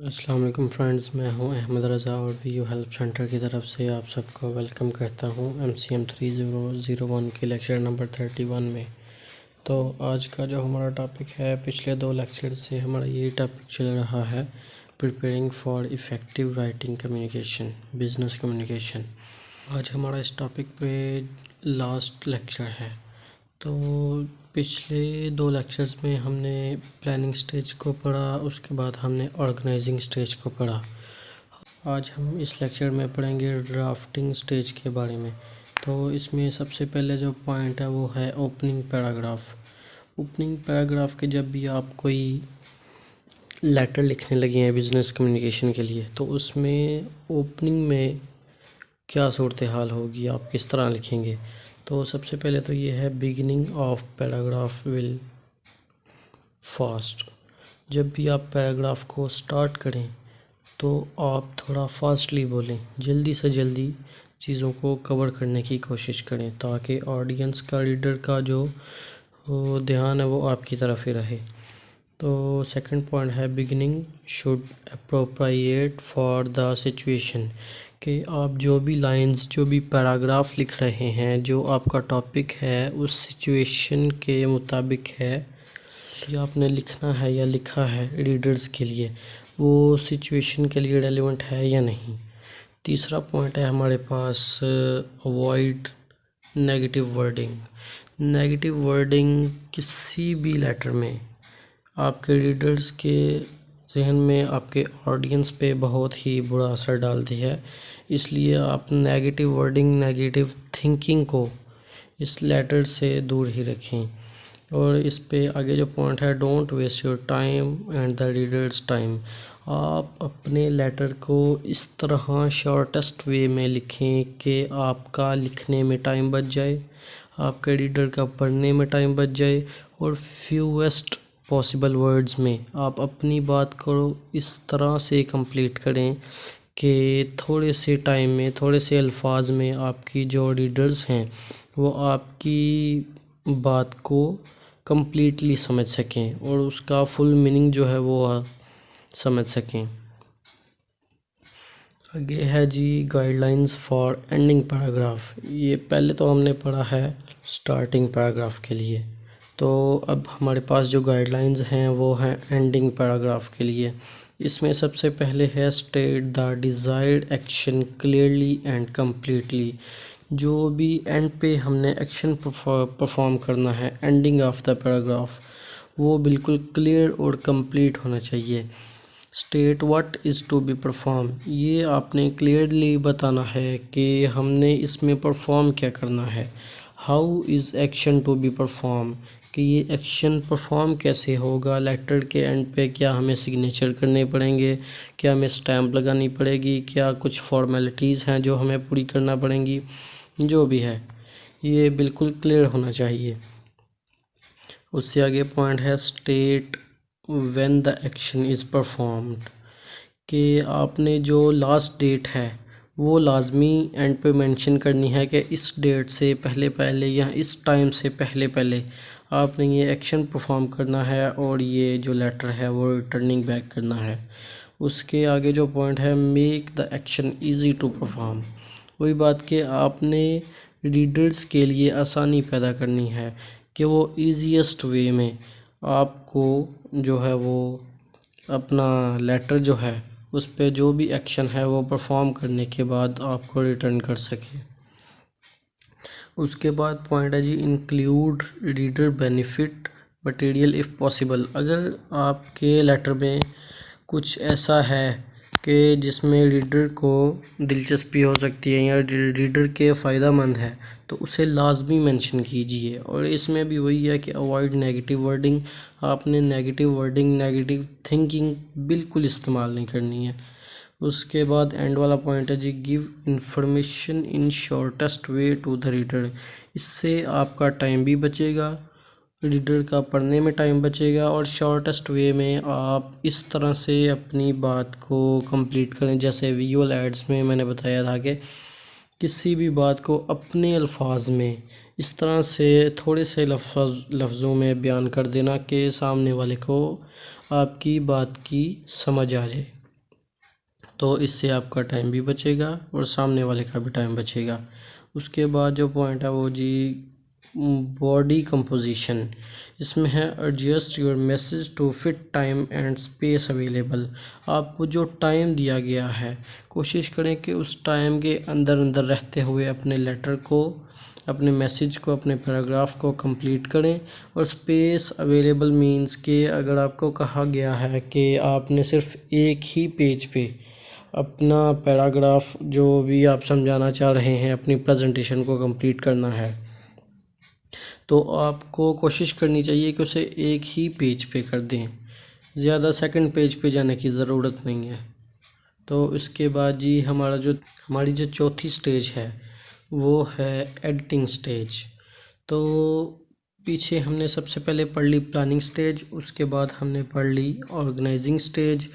अस्सलाम वालेकुम फ्रेंड्स, मैं हूं अहमद रज़ा और वीयू हेल्प सेंटर की तरफ से आप सबको वेलकम करता हूं MCM 3001 के लेक्चर नंबर 31 में। तो आज का जो हमारा टॉपिक है, पिछले 2 लेक्चर से हमारा ये टॉपिक चल रहा है, preparing for effective writing communication, business communication. आज हमारा इस टॉपिक पे लास्ट लेक्चर है। तो पिछले 2 लेक्चर्स में हमने प्लानिंग स्टेज को पढ़ा, उसके बाद हमने ऑर्गेनाइजिंग स्टेज को पढ़ा। आज हम इस लेक्चर में पढ़ेंगे ड्राफ्टिंग स्टेज के बारे में। तो इसमें सबसे पहले जो पॉइंट है वो है ओपनिंग पैराग्राफ। ओपनिंग पैराग्राफ के जब भी आप कोई लेटर लिखने लगे हैं बिज़नेस कम्युनिकेशन के लिए, तो उसमें ओपनिंग में क्या सूरत हाल होगी, आप किस तरह लिखेंगे। तो सबसे पहले तो ये है, beginning of paragraph will fast. जब भी आप पैराग्राफ को स्टार्ट करें तो आप थोड़ा फास्टली बोलें, जल्दी से जल्दी चीज़ों को कवर करने की कोशिश करें, ताकि ऑडियंस का, रीडर का जो ध्यान है वो आपकी तरफ ही रहे। तो सेकंड पॉइंट है, beginning should appropriate for the situation, कि आप जो भी लाइंस, जो भी पैराग्राफ लिख रहे हैं, जो आपका टॉपिक है उस सिचुएशन के मुताबिक है कि आपने लिखना है या लिखा है रीडर्स के लिए, वो सिचुएशन के लिए रेलेवेंट है या नहीं। तीसरा पॉइंट है हमारे पास, avoid negative wording. Negative wording किसी भी लेटर में आपके रीडर्स के जहन में, आपके ऑडियंस पे बहुत ही बुरा असर डालती है। इसलिए आप नेगेटिव वर्डिंग, नेगेटिव थिंकिंग को इस लेटर से दूर ही रखें। और इस पे आगे जो पॉइंट है, don't waste your time and the readers time. आप अपने लेटर को इस तरह शॉर्टेस्ट वे में लिखें कि आपका लिखने में टाइम बच जाए, आपके रीडर का पढ़ने में टाइम बच जाए, और फ्यूएस्ट पॉसिबल वर्ड्स में आप अपनी बात को इस तरह से कंप्लीट करें कि थोड़े से टाइम में, थोड़े से अल्फाज में आपकी जो रीडर्स हैं वो आपकी बात को कंप्लीटली समझ सकें और उसका फुल मीनिंग जो है वो समझ सकें। आगे है जी, गाइडलाइंस फॉर एंडिंग पैराग्राफ। ये पहले तो हमने पढ़ा है स्टार्टिंग पैराग्राफ के लिए, तो अब हमारे पास जो गाइडलाइंस हैं वो हैं एंडिंग पैराग्राफ के लिए। इसमें सबसे पहले है, state the desired action clearly and completely. जो भी एंड पे हमने एक्शन परफॉर्म करना है, एंडिंग ऑफ द पैराग्राफ, वो बिल्कुल क्लियर और कंप्लीट होना चाहिए। State what is to be perform, ये आपने क्लियरली बताना है कि हमने इसमें परफॉर्म क्या करना है। How is action to be perform, कि ये एक्शन परफॉर्म कैसे होगा। लेटर के एंड पे क्या हमें सिग्नेचर करने पड़ेंगे, क्या हमें स्टैम्प लगानी पड़ेगी, क्या कुछ फॉर्मेलिटीज़ हैं जो हमें पूरी करना पड़ेंगी, जो भी है ये बिल्कुल क्लियर होना चाहिए। उससे आगे पॉइंट है, state when the action is performed, कि आपने जो लास्ट डेट है वो लाजमी एंड पे मेंशन करनी है कि इस डेट से पहले पहले या इस टाइम से पहले पहले आपने ये एक्शन परफॉर्म करना है और ये जो लेटर है वो रिटर्निंग बैक करना है। उसके आगे जो पॉइंट है, make the action easy to perform, वही बात कि आपने रीडर्स के लिए आसानी पैदा करनी है कि वो ईजीएस्ट वे में आपको जो है वो अपना लेटर जो है उस पे जो भी एक्शन है वो परफॉर्म करने के बाद आपको रिटर्न कर सके। उसके बाद पॉइंट है जी, include reader benefit material if possible. अगर आपके लेटर में कुछ ऐसा है कि जिसमें रीडर को दिलचस्पी हो सकती है या रीडर के फ़ायदा मंद है, तो उसे लाजमी मेंशन कीजिए। और इसमें भी वही है कि अवॉइड नेगेटिव वर्डिंग, आपने नेगेटिव वर्डिंग, नेगेटिव थिंकिंग बिल्कुल इस्तेमाल नहीं करनी है। उसके बाद एंड वाला पॉइंट है जी, give information in shortest way to the reader. इससे आपका टाइम भी बचेगा, रीडर का पढ़ने में टाइम बचेगा, और शॉर्टेस्ट वे में आप इस तरह से अपनी बात को कंप्लीट करें। जैसे विजुअल एड्स में मैंने बताया था कि किसी भी बात को अपने अल्फाज में इस तरह से थोड़े से लफ्ज़ों में बयान कर देना कि सामने वाले को आपकी बात की समझ आ जाए। तो इससे आपका टाइम भी बचेगा और सामने वाले का भी टाइम बचेगा। उसके बाद जो पॉइंट है वो जी बॉडी कंपोजिशन, इसमें है adjust your message to fit time and space available. आपको जो टाइम दिया गया है कोशिश करें कि उस टाइम के अंदर अंदर रहते हुए अपने लेटर को, अपने मैसेज को, अपने पैराग्राफ को कंप्लीट करें। और स्पेस अवेलेबल मींस कि अगर आपको कहा गया है कि आपने सिर्फ एक ही पेज पे अपना पैराग्राफ जो भी आप समझाना चाह रहे हैं, अपनी प्रेजेंटेशन को कंप्लीट करना है, तो आपको कोशिश करनी चाहिए कि उसे एक ही पेज पे कर दें, ज़्यादा सेकंड पेज पे जाने की ज़रूरत नहीं है। तो इसके बाद जी हमारी जो चौथी स्टेज है वो है एडिटिंग स्टेज। तो पीछे हमने सबसे पहले पढ़ ली प्लानिंग स्टेज, उसके बाद हमने पढ़ ली ऑर्गेनाइजिंग स्टेज,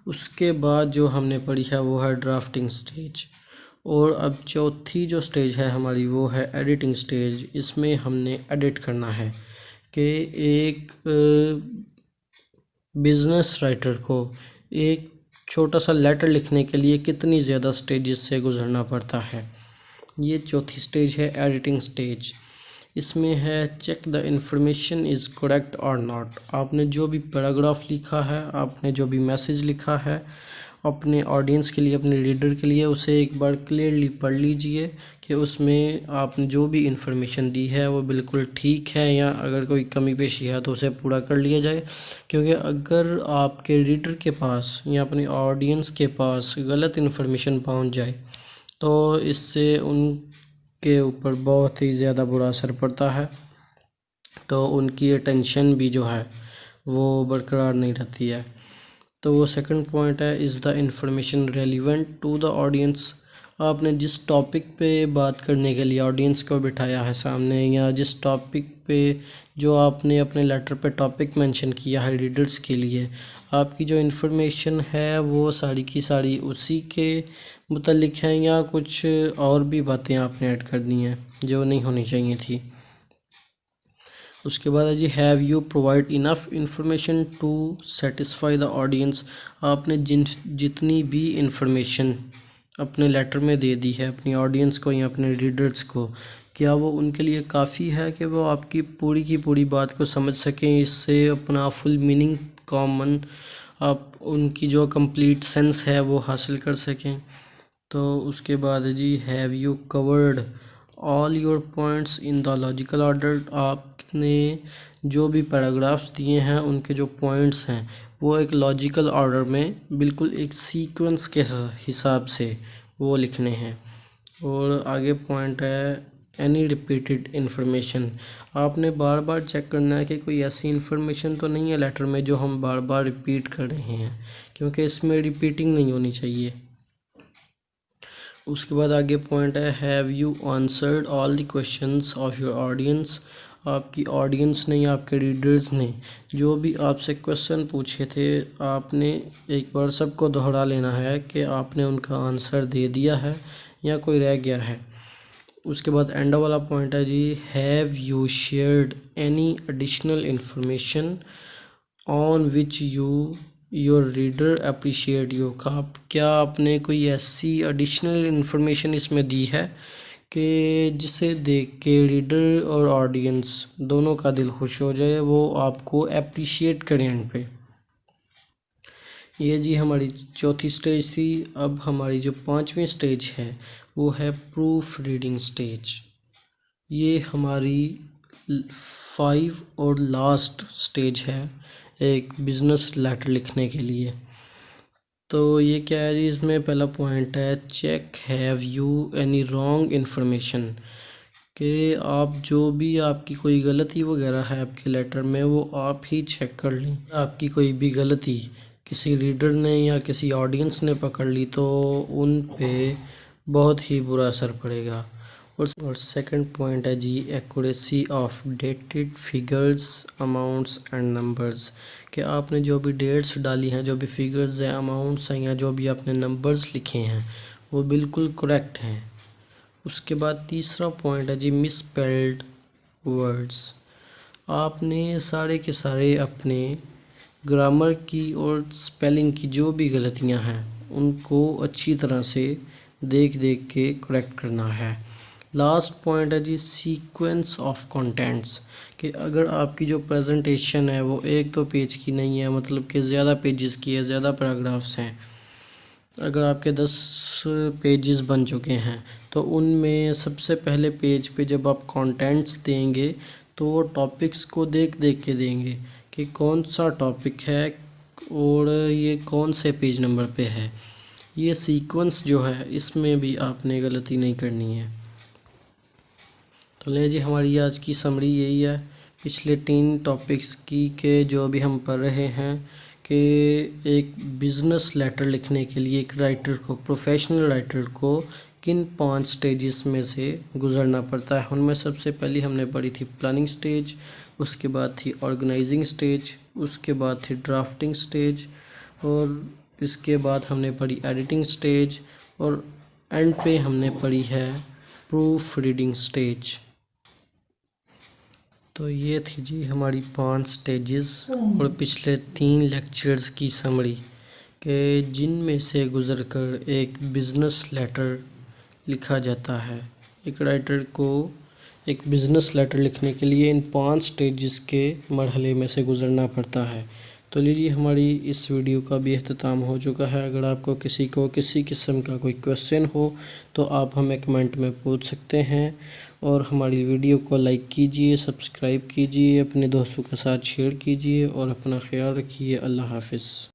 उसके बाद जो हमने पढ़ी है वो है ड्राफ्टिंग स्टेज। और अब चौथी जो स्टेज है हमारी वो है एडिटिंग स्टेज। इसमें हमने एडिट करना है कि एक बिज़नेस राइटर को एक छोटा सा लेटर लिखने के लिए कितनी ज़्यादा स्टेजेस से गुजरना पड़ता है। ये चौथी स्टेज है एडिटिंग स्टेज। इसमें है check the information is correct और नॉट। आपने जो भी पैराग्राफ लिखा है, आपने जो भी मैसेज लिखा है अपने ऑडियंस के लिए, अपने रीडर के लिए, उसे एक बार क्लियरली पढ़ लीजिए कि उसमें आपने जो भी इंफॉर्मेशन दी है वो बिल्कुल ठीक है, या अगर कोई कमी पेशी है तो उसे पूरा कर लिया जाए। क्योंकि अगर आपके रीडर के पास या अपने ऑडियंस के पास गलत इन्फॉर्मेशन पहुंच जाए तो इससे उनके ऊपर बहुत ही ज़्यादा बुरा असर पड़ता है, तो उनकी अटेंशन भी जो है वो बरकरार नहीं रहती है। तो वो सेकंड पॉइंट है, is the information relevant to the audience. आपने जिस टॉपिक पे बात करने के लिए ऑडियंस को बिठाया है सामने, या जिस टॉपिक पे जो आपने अपने लेटर पे टॉपिक मेंशन किया है रीडर्स के लिए, आपकी जो इन्फॉर्मेशन है वो सारी की सारी उसी के मुतल्लिक हैं, या कुछ और भी बातें आपने ऐड कर दी हैं जो नहीं होनी चाहिए थी। उसके बाद है जी have you provide enough information to satisfy the audience. आपने जितनी भी इंफॉर्मेशन अपने लेटर में दे दी है अपनी ऑडियंस को या अपने रीडर्स को, क्या वो उनके लिए काफ़ी है कि वो आपकी पूरी की पूरी बात को समझ सकें, इससे अपना फुल मीनिंग कॉमन आप उनकी जो कंप्लीट सेंस है वो हासिल कर सकें। तो उसके बाद है जी have you covered all your points in the logical order. आपने जो भी पैराग्राफ्स दिए हैं उनके जो पॉइंट्स हैं वो एक लॉजिकल ऑर्डर में बिल्कुल एक सीक्वेंस के हिसाब से वो लिखने हैं। और आगे पॉइंट है एनी रिपीटेड इन्फॉर्मेशन। आपने बार बार चेक करना है कि कोई ऐसी इन्फॉर्मेशन तो नहीं है लेटर में जो हम बार बार रिपीट कर रहे हैं, क्योंकि इसमें रिपीटिंग नहीं होनी चाहिए। उसके बाद आगे पॉइंट है have you answered all the questions of your audience. आपकी ऑडियंस ने या आपके रीडर्स ने जो भी आपसे क्वेश्चन पूछे थे, आपने एक बार सबको दोहरा लेना है कि आपने उनका आंसर दे दिया है या कोई रह गया है। उसके बाद एंड वाला पॉइंट है जी have you shared any additional information on which your reader appreciate you. क्या आपने कोई ऐसी एडिशनल इन्फॉर्मेशन इसमें दी है कि जिसे देख के रीडर और ऑडियंस दोनों का दिल खुश हो जाए, वो आपको अप्रिशिएट करें एंड पे। ये जी हमारी चौथी स्टेज थी। अब हमारी जो पांचवी स्टेज है वो है प्रूफ रीडिंग स्टेज। ये हमारी 5 और लास्ट स्टेज है एक बिज़नेस लेटर लिखने के लिए। तो ये क्या है जी, इसमें पहला पॉइंट है check have you any wrong information, कि आप जो भी आपकी कोई गलती वगैरह है आपके लेटर में वो आप ही चेक कर लें। आपकी कोई भी गलती किसी रीडर ने या किसी ऑडियंस ने पकड़ ली तो उन पे बहुत ही बुरा असर पड़ेगा। और सेकंड पॉइंट है जी accuracy of dated figures, amounts and numbers, कि आपने जो भी डेट्स डाली हैं, जो भी फिगर्स हैं, अमाउंट्स हैं, या जो भी आपने नंबर्स लिखे हैं वो बिल्कुल करेक्ट हैं। उसके बाद तीसरा पॉइंट है जी मिसस्पेल्ड वर्ड्स। आपने सारे के सारे अपने ग्रामर की और स्पेलिंग की जो भी गलतियां हैं उनको अच्छी तरह से देख देख के करेक्ट करना है। लास्ट पॉइंट है जी सीक्वेंस ऑफ कंटेंट्स, कि अगर आपकी जो प्रेजेंटेशन है वो एक दो पेज की नहीं है, मतलब कि ज़्यादा पेजेस की है, ज़्यादा पैराग्राफ्स हैं, अगर आपके 10 पेजेस बन चुके हैं तो उनमें सबसे पहले पेज पे जब आप कंटेंट्स देंगे तो वो टॉपिक्स को देख देख के देंगे कि कौन सा टॉपिक है और ये कौन से पेज नंबर पे है। ये सीक्वेंस जो है इसमें भी आपने गलती नहीं करनी है। तो ले जी, हमारी आज की समरी यही है पिछले 3 टॉपिक्स की, के जो अभी हम पढ़ रहे हैं कि एक बिज़नेस लेटर लिखने के लिए एक राइटर को, प्रोफेशनल राइटर को किन 5 स्टेजेस में से गुज़रना पड़ता है। उनमें सबसे पहली हमने पढ़ी थी प्लानिंग स्टेज, उसके बाद थी ऑर्गेनाइजिंग स्टेज, उसके बाद थी ड्राफ्टिंग स्टेज, और इसके बाद हमने पढ़ी एडिटिंग स्टेज, और एंड पे हमने पढ़ी है प्रूफ रीडिंग स्टेज। तो ये थी जी हमारी 5 स्टेजेस और पिछले 3 लेक्चर्स की समरी, के जिनमें से गुज़रकर एक बिज़नेस लेटर लिखा जाता है। एक राइटर को एक बिज़नेस लेटर लिखने के लिए इन 5 स्टेजेस के मरहले में से गुज़रना पड़ता है। तो लीजिए, हमारी इस वीडियो का भी अख्ताम हो चुका है। अगर आपको किसी किस्म का कोई क्वेश्चन हो तो आप हमें कमेंट में पूछ सकते हैं, और हमारी वीडियो को लाइक कीजिए, सब्सक्राइब कीजिए, अपने दोस्तों के साथ शेयर कीजिए और अपना ख्याल रखिए। अल्लाह हाफ़िज़।